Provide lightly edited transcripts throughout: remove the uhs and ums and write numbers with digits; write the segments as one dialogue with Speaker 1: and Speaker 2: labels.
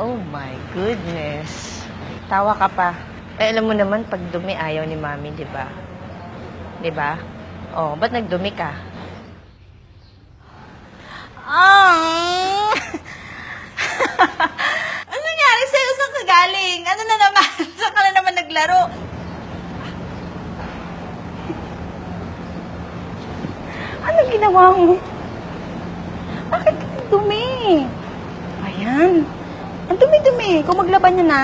Speaker 1: Oh my goodness. Tawa ka pa. Eh, alam mo naman, pag dumi, ayaw ni Mami, di ba? Di ba? Oh, ba't nagdumi ka?
Speaker 2: Ano nangyari sa'yo? Saan ka galing? Ano na naman? Saan ka na naman naglaro?
Speaker 3: Ano ginawa mo? Bakit ka dumi? Ayan. Ang dumi-dumi. Kung maglaban niya na.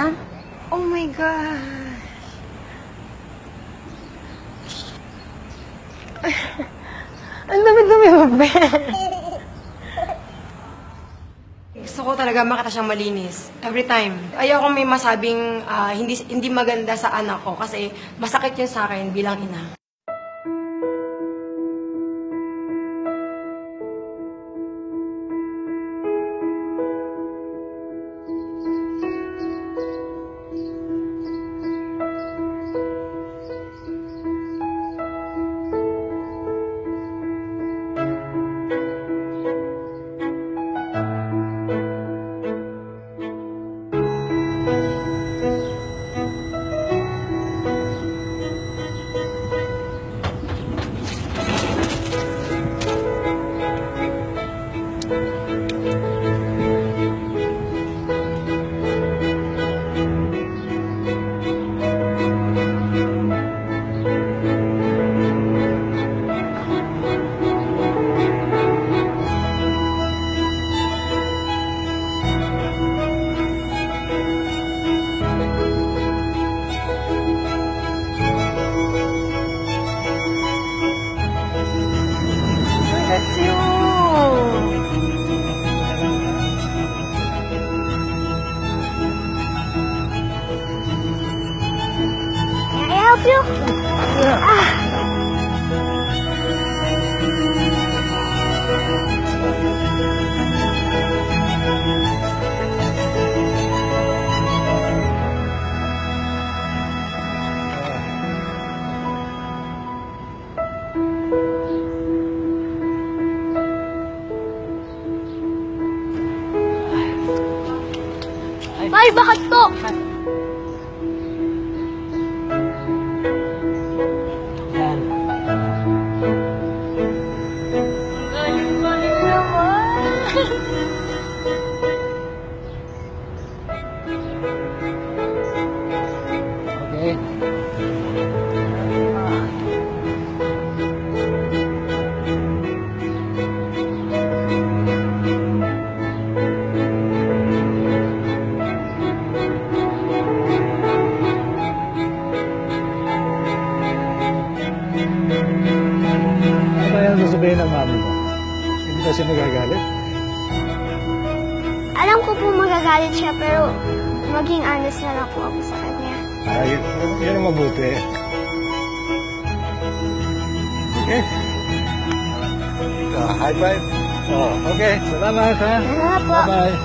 Speaker 2: Oh my God.
Speaker 3: Ang dumi-dumi mo, be.
Speaker 4: Gusto ko talaga makita siyang malinis. Every time. Ayoko may masabing hindi maganda sa anak ko kasi masakit yun sa akin bilang ina.
Speaker 3: That's you.
Speaker 2: Can I help you?
Speaker 5: May, bakit to?
Speaker 3: Yan.
Speaker 5: Galing-galing naman.
Speaker 3: Okay.
Speaker 6: Ano ba yan sasabihin ng mami mo? Hindi ba siya magagalit?
Speaker 5: Alam ko po magagalit siya, pero maging honest na lang po ako sa kanya.
Speaker 6: Yun ang mabuti. Okay. High five. Oh, okay. Salamat ha.
Speaker 5: Salamat po.
Speaker 6: Bye-bye.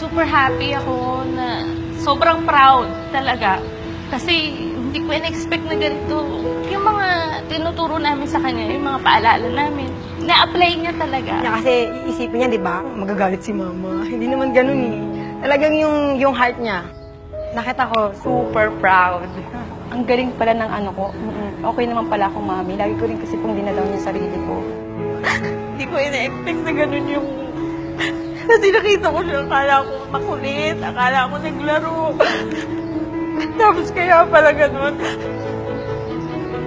Speaker 7: Super happy ako na sobrang proud talaga. Kasi hindi ko in-expect na ganito. Yung mga tinuturo namin sa kanya, yung mga paalala namin, na-apply niya talaga.
Speaker 4: Kasi iisipin niya, di ba, magagalit si mama. Hindi naman ganun eh. Talagang yung heart niya. Nakita ko, super proud.
Speaker 3: Ang galing pala ng ano ko. Okay naman pala akong mami. Lagi ko rin kasi pong dinadaw yung sarili ko.
Speaker 2: Hindi ko ina-expect na ganun yung... Kasi nakita ko siya, akala ko makulit, akala ko naglaro. Tapos kaya pala ganun.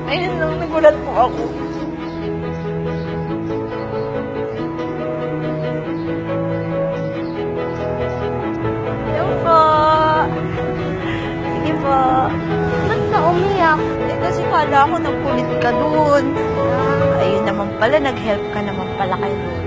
Speaker 2: Ayun lang, nagulat po ako. Yan po. Sige po.
Speaker 5: Ba't ka umiyak?
Speaker 2: Eh, kasi kala ko nagkulit ka dun. Ayun naman pala, nag-help ka naman pala kay Lola.